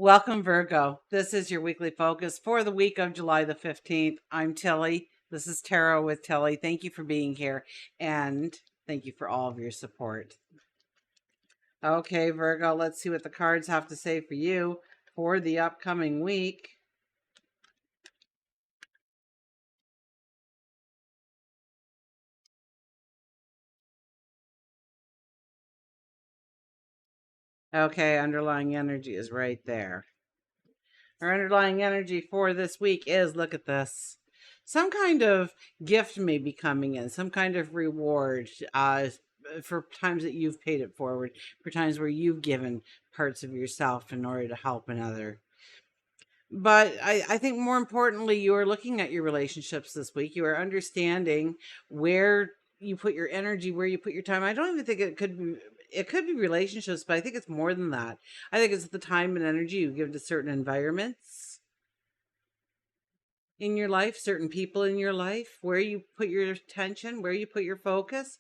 Welcome, Virgo. This is your weekly focus for the week of July the 15th. I'm Tilly. This is Tarot with Tilly. Thank you for being here and thank you for all of your support. Okay, Virgo, let's see what the cards have to say for you for the upcoming week. Okay, underlying energy is right there. Our underlying energy for this week is, look at this. Some kind of gift may be coming in, some kind of reward for times that you've paid it forward, for times where you've given parts of yourself in order to help another. But I think more importantly, you are looking at your relationships this week. You are understanding where you put your energy, where you put your time. I don't even think it could be relationships, but I think it's more than that. I think it's the time and energy you give to certain environments in your life, certain people in your life, where you put your attention, where you put your focus.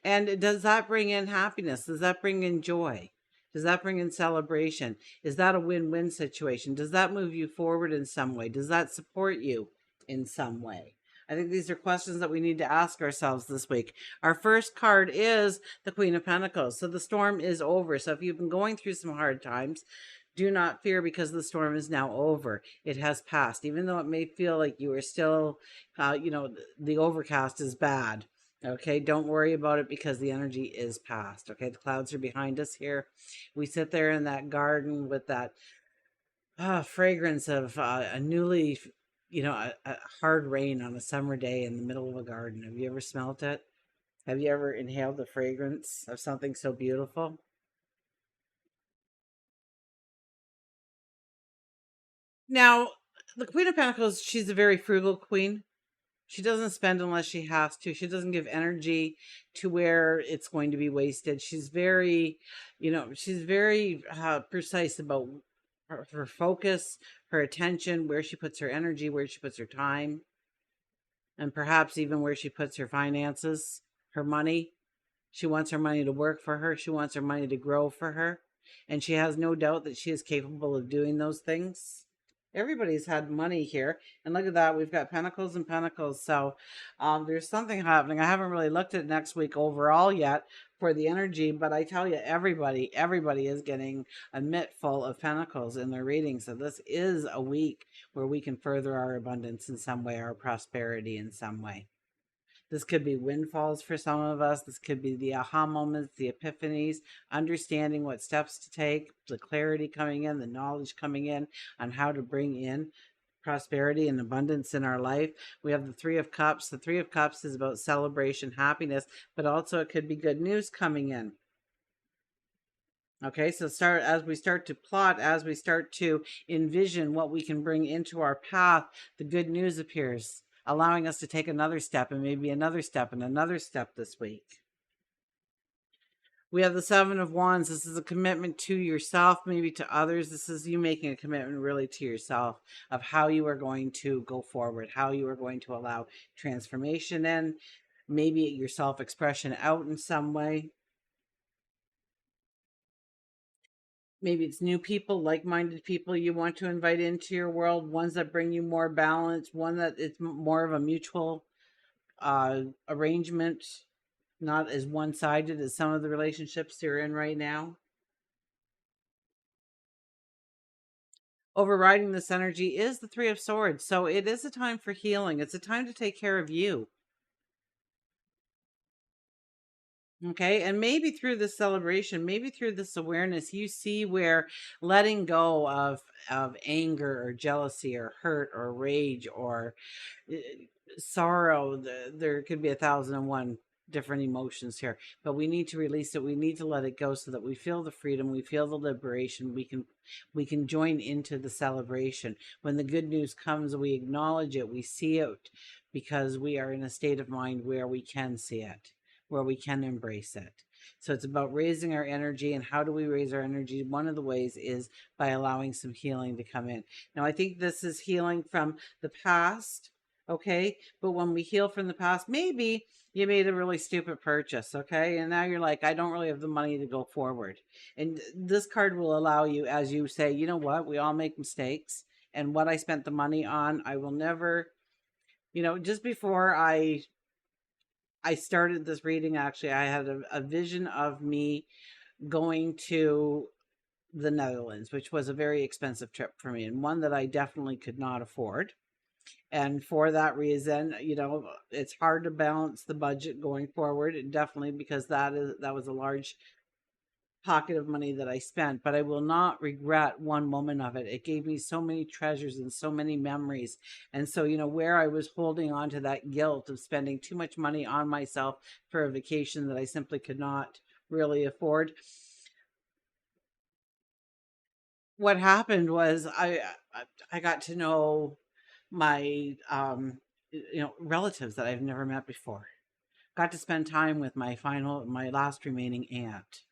And does that bring in happiness? Does that bring in joy? Does that bring in celebration? Is that a win-win situation? Does that move you forward in some way? Does that support you in some way? I think these are questions that we need to ask ourselves this week. Our first card is the Queen of Pentacles. So the storm is over. So if you've been going through some hard times, do not fear, because the storm is now over. It has passed. Even though it may feel like you are still, the overcast is bad. Okay, don't worry about it, because the energy is past. Okay, the clouds are behind us here. We sit there in that garden with that fragrance of a newly, a hard rain on a summer day in the middle of a garden. Have you ever smelt it? Have you ever inhaled the fragrance of something so beautiful? Now, the Queen of Pentacles, she's a very frugal queen. She doesn't spend unless she has to. She doesn't give energy to where it's going to be wasted. She's very, she's very precise about her focus, her attention, where she puts her energy, where she puts her time, and perhaps even where she puts her finances, her money. She wants her money to work for her. She wants her money to grow for her. And she has no doubt that she is capable of doing those things. Everybody's had money here. And look at that. We've got pentacles and pentacles. So there's something happening. I haven't really looked at next week overall yet for the energy, but I tell you, everybody is getting a mitt full of pentacles in their reading. So this is a week where we can further our abundance in some way, our prosperity in some way. This could be windfalls for some of us. This could be the aha moments, the epiphanies, understanding what steps to take, the clarity coming in, the knowledge coming in on how to bring in prosperity and abundance in our life. We have the Three of Cups. The Three of Cups is about celebration, happiness, but also it could be good news coming in. Okay, so as we start to plot, as we start to envision what we can bring into our path, the good news appears, allowing us to take another step and maybe another step and another step this week. We have the Seven of Wands. This is a commitment to yourself, maybe to others. This is you making a commitment really to yourself of how you are going to go forward, how you are going to allow transformation in, maybe your self-expression out in some way. Maybe it's new people, like-minded people you want to invite into your world, ones that bring you more balance, one that it's more of a mutual arrangement, not as one-sided as some of the relationships you're in right now. Overriding this energy is the Three of Swords. So it is a time for healing. It's a time to take care of you. Okay, and maybe through this celebration, maybe through this awareness, you see where letting go of anger or jealousy or hurt or rage or sorrow, there could be 1,001 different emotions here, but we need to release it. We need to let it go so that we feel the freedom, we feel the liberation. We can join into the celebration. When the good news comes, we acknowledge it, we see it, because we are in a state of mind where we can see it, where we can embrace it. So it's about raising our energy. And how do we raise our energy? One of the ways is by allowing some healing to come in. Now, I think this is healing from the past. Okay. But when we heal from the past, maybe you made a really stupid purchase. Okay. And now you're like, I don't really have the money to go forward. And this card will allow you, as you say, you know what? We all make mistakes. And what I spent the money on, I will never, just before I started this reading, actually, I had a vision of me going to the Netherlands, which was a very expensive trip for me and one that I definitely could not afford. And for that reason, it's hard to balance the budget going forward. And definitely because that was a large pocket of money that I spent, but I will not regret one moment of it. It gave me so many treasures and so many memories. And so, where I was holding on to that guilt of spending too much money on myself for a vacation that I simply could not really afford, what happened was I got to know my relatives that I've never met before. Got to spend time with my last remaining aunt.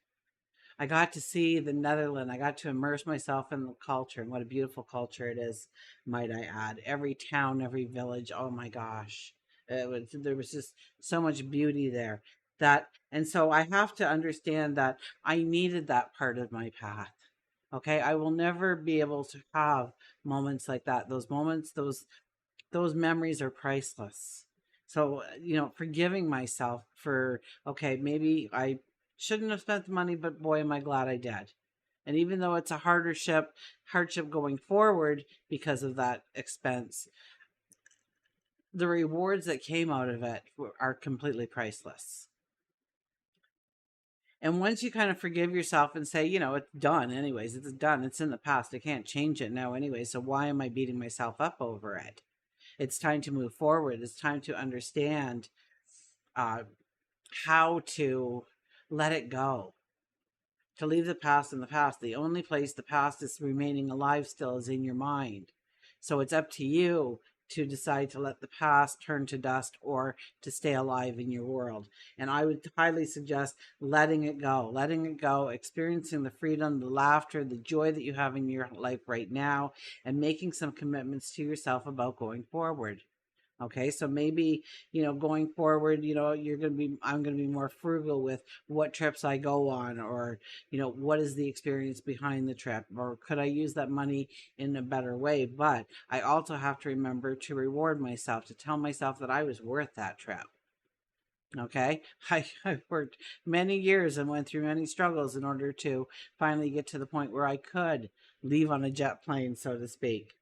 I got to see the Netherlands. I got to immerse myself in the culture, and what a beautiful culture it is, might I add. Every town, every village, oh my gosh. There was just so much beauty there. And so I have to understand that I needed that part of my path. Okay, I will never be able to have moments like that. Those moments, those memories are priceless. So, forgiving myself for, okay, maybe I shouldn't have spent the money, but boy, am I glad I did. And even though it's a hardship going forward because of that expense, the rewards that came out of it are completely priceless. And once you kind of forgive yourself and say, it's done anyways, it's done, it's in the past, I can't change it now anyway, so why am I beating myself up over it? It's time to move forward. It's time to understand uh, how to let it go, to leave the past in the past. The only place the past is remaining alive still is in your mind. So it's up to you to decide to let the past turn to dust or to stay alive in your world. And I would highly suggest letting it go, experiencing the freedom, the laughter, the joy that you have in your life right now, and making some commitments to yourself about going forward. Okay, so maybe, going forward, I'm going to be more frugal with what trips I go on, or, what is the experience behind the trip, or could I use that money in a better way? But I also have to remember to reward myself, to tell myself that I was worth that trip. Okay, I worked many years and went through many struggles in order to finally get to the point where I could leave on a jet plane, so to speak.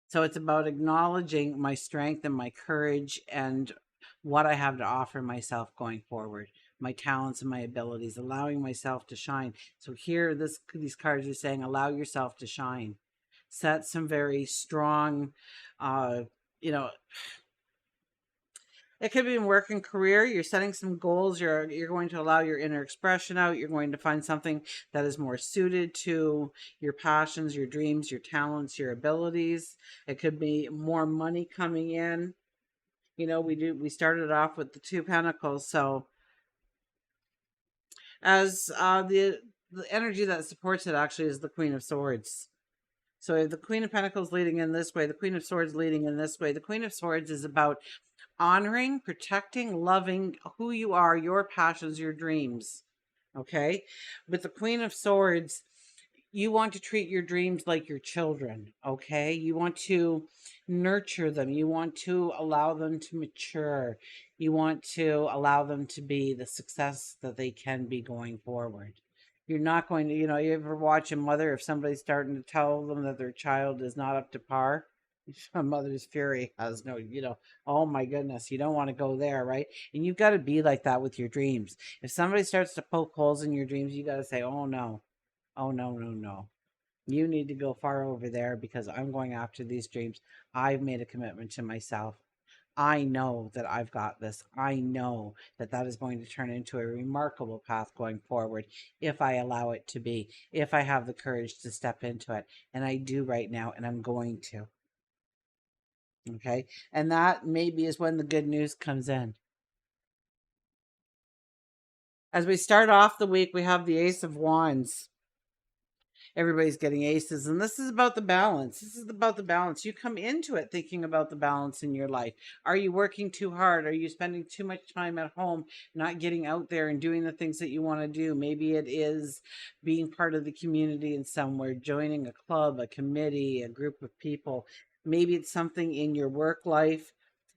So it's about acknowledging my strength and my courage and what I have to offer myself going forward, my talents and my abilities, allowing myself to shine. So here, these cards are saying, allow yourself to shine. Set some very strong, uh, you know, it could be in work and career. You're setting some goals. You're going to allow your inner expression out. You're going to find something that is more suited to your passions, your dreams, your talents, your abilities. It could be more money coming in. We started off with the two pentacles. So as the energy that supports it actually is the Queen of Swords. So the Queen of Pentacles leading in this way, the Queen of Swords leading in this way. The Queen of Swords is about honoring, protecting, loving who you are, your passions, your dreams. Okay. With the Queen of Swords, you want to treat your dreams like your children. Okay. You want to nurture them. You want to allow them to mature. You want to allow them to be the success that they can be going forward. You're not going to, you ever watch a mother, if somebody's starting to tell them that their child is not up to par, a mother's fury has no, oh my goodness, you don't want to go there, right? And you've got to be like that with your dreams. If somebody starts to poke holes in your dreams, you got to say, oh no, oh no, no, no. You need to go far over there because I'm going after these dreams. I've made a commitment to myself. I know that I've got this. I know that that is going to turn into a remarkable path going forward if I allow it to be, if I have the courage to step into it. And I do right now, and I'm going to. Okay. And that maybe is when the good news comes in. As we start off the week, we have the Ace of Wands. everybody's getting aces. And this is about the balance. This is about the balance. You come into it thinking about the balance in your life. Are you working too hard? Are you spending too much time at home, not getting out there and doing the things that you want to do? Maybe it is being part of the community in somewhere, joining a club, a committee, a group of people. Maybe it's something in your work life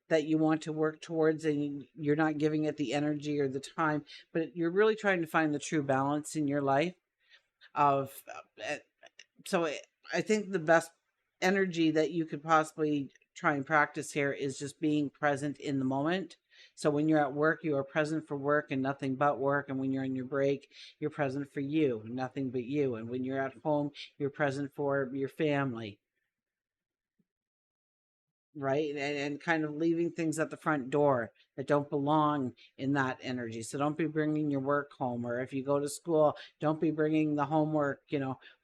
that you want to work towards and you're not giving it the energy or the time, but you're really trying to find the true balance in your life of uh, so I think the best energy that you could possibly try and practice here is just being present in the moment. So when you're at work, you are present for work and nothing but work. And when you're on your break, you're present for you, nothing but you. And when you're at home, you're present for your family, right? And kind of leaving things at the front door that don't belong in that energy. So don't be bringing your work home, or if you go to school, don't be bringing the homework,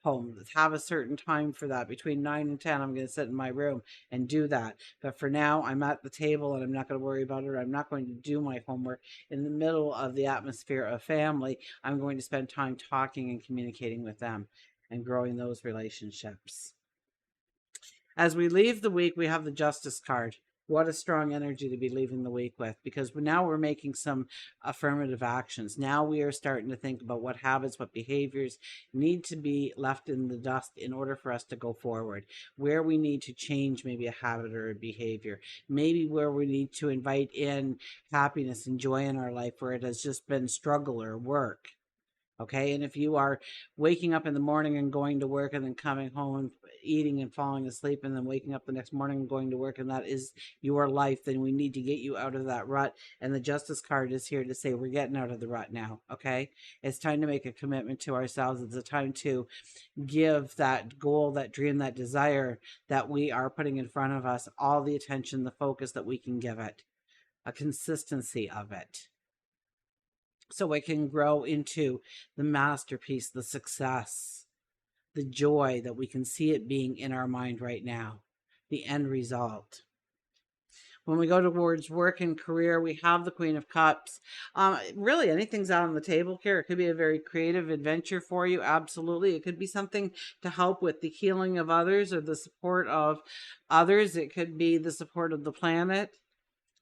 home. Have a certain time for that. Between 9 and 10, I'm going to sit in my room and do that. But for now, I'm at the table and I'm not going to worry about it. I'm not going to do my homework in the middle of the atmosphere of family. I'm going to spend time talking and communicating with them and growing those relationships. As we leave the week, we have the Justice card. What a strong energy to be leaving the week with, because now we're making some affirmative actions. Now we are starting to think about what habits, what behaviors need to be left in the dust in order for us to go forward, where we need to change maybe a habit or a behavior, maybe where we need to invite in happiness and joy in our life where it has just been struggle or work. Okay. And if you are waking up in the morning and going to work and then coming home and eating and falling asleep and then waking up the next morning and going to work, and that is your life, then we need to get you out of that rut. And the Justice card is here to say we're getting out of the rut now. Okay. It's time to make a commitment to ourselves. It's a time to give that goal, that dream, that desire that we are putting in front of us all the attention, the focus that we can give it, a consistency of it, so it can grow into the masterpiece, the success, the joy that we can see it being in our mind right now, the end result. When we go towards work and career, we have the Queen of Cups. Really, anything's out on the table here. It could be a very creative adventure for you. Absolutely. It could be something to help with the healing of others or the support of others. It could be the support of the planet.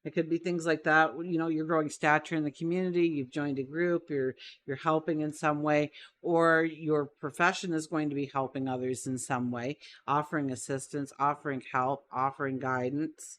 It could be things like that. You're growing stature in the community, you've joined a group, you're helping in some way, or your profession is going to be helping others in some way, offering assistance, offering help, offering guidance.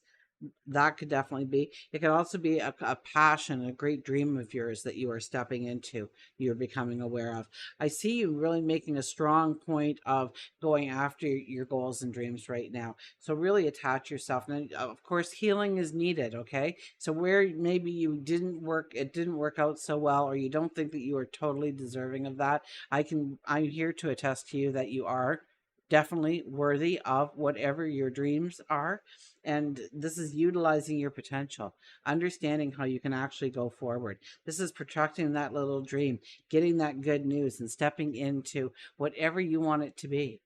That could definitely be. It could also be a passion, a great dream of yours that you are stepping into, you're becoming aware of. I see you really making a strong point of going after your goals and dreams right now. So really attach yourself. And of course, healing is needed. Okay. So where maybe it didn't work out so well, or you don't think that you are totally deserving of that, I'm here to attest to you that you are definitely worthy of whatever your dreams are. And this is utilizing your potential, understanding how you can actually go forward. This is protecting that little dream, getting that good news, and stepping into whatever you want it to be.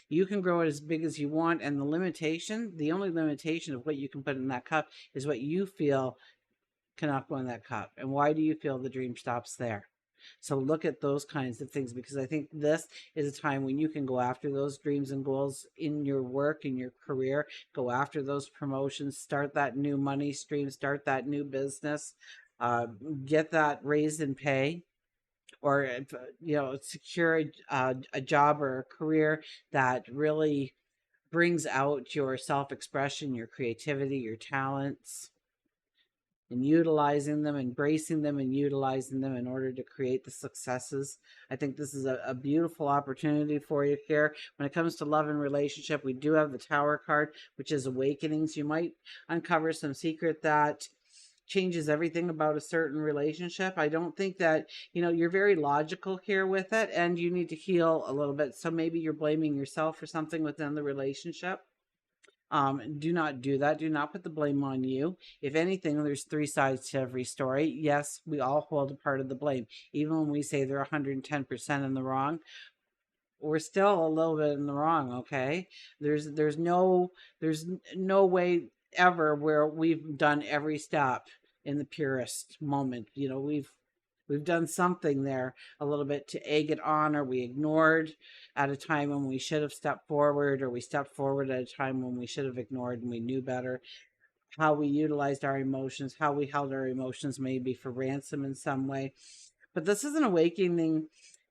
You can grow it as big as you want. And the only limitation of what you can put in that cup is what you feel cannot go in that cup. And why do you feel the dream stops there? So look at those kinds of things, because I think this is a time when you can go after those dreams and goals in your work, in your career, go after those promotions, start that new money stream, start that new business, uh, get that raise in pay, or secure a job or a career that really brings out your self-expression, your creativity, your talents, and utilizing them, embracing them and utilizing them in order to create the successes. I think this is a beautiful opportunity for you here. When it comes to love and relationship, we do have the Tower card, which is awakenings. You might uncover some secret that changes everything about a certain relationship. I don't think that, you're very logical here with it, and you need to heal a little bit. So maybe you're blaming yourself for something within the relationship. Do not do that. Do not put the blame on you. If anything, there's three sides to every story. Yes, we all hold a part of the blame. Even when we say they're 110% in the wrong, we're still a little bit in the wrong. Okay. There's no way ever where we've done every step in the purest moment. We've We've done something there a little bit to egg it on, or we ignored at a time when we should have stepped forward, or we stepped forward at a time when we should have ignored and we knew better. How we utilized our emotions, how we held our emotions maybe for ransom in some way. But this is an awakening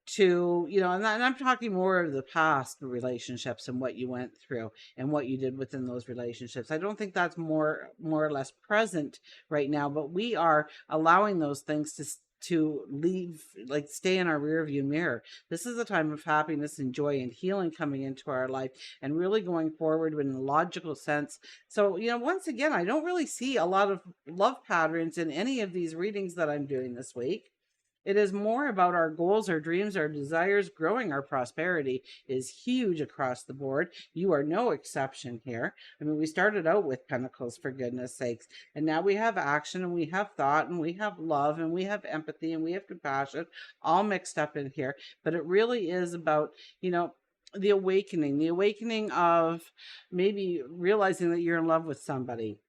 to, and I'm talking more of the past relationships and what you went through and what you did within those relationships. I don't think that's more or less present right now, but we are allowing those things to leave, like stay in our rear view mirror. This is a time of happiness and joy and healing coming into our life and really going forward in a logical sense. So, once again, I don't really see a lot of love patterns in any of these readings that I'm doing this week. It is more about our goals, our dreams, our desires. Growing our prosperity is huge across the board. You are no exception here. I mean, we started out with pentacles, for goodness sakes, and now we have action, and we have thought, and we have love, and we have empathy, and we have compassion, all mixed up in here. But it really is about, the awakening of maybe realizing that you're in love with somebody,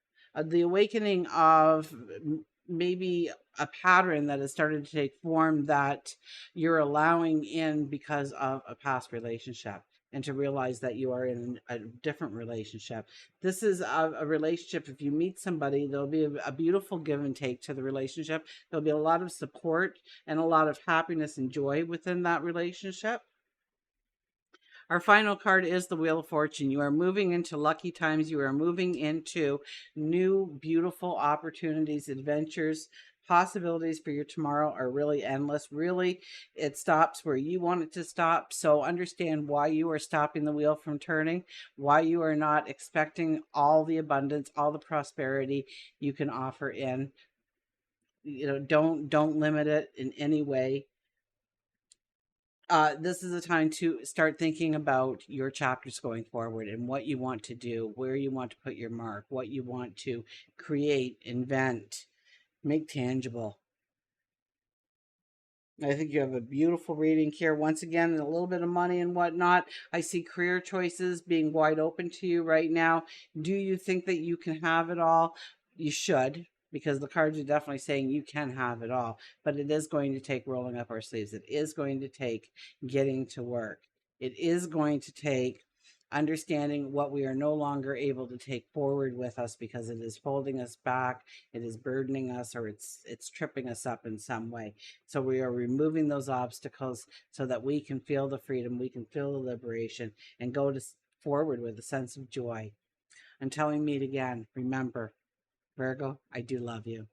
the awakening of maybe a pattern that has started to take form that you're allowing in because of a past relationship, and to realize that you are in a different relationship. This is a relationship. If you meet somebody, there'll be a beautiful give and take to the relationship. There'll be a lot of support and a lot of happiness and joy within that relationship. Our final card is the Wheel of Fortune. You are moving into lucky times. You are moving into new, beautiful opportunities, adventures. Possibilities for your tomorrow are really endless. Really, it stops where you want it to stop. So understand why you are stopping the wheel from turning, why you are not expecting all the abundance, all the prosperity you can offer in. Don't limit it in any way. This is a time to start thinking about your chapters going forward and what you want to do, where you want to put your mark, what you want to create, invent, make tangible. I think you have a beautiful reading here. Once again, a little bit of money and whatnot. I see career choices being wide open to you right now. Do you think that you can have it all? You should, because the cards are definitely saying you can have it all. But it is going to take rolling up our sleeves. It is going to take getting to work. It is going to take understanding what we are no longer able to take forward with us because it is holding us back, it is burdening us, or it's tripping us up in some way. So we are removing those obstacles so that we can feel the freedom, we can feel the liberation, and go forward with a sense of joy. Until we meet again, remember, Virgo, I do love you.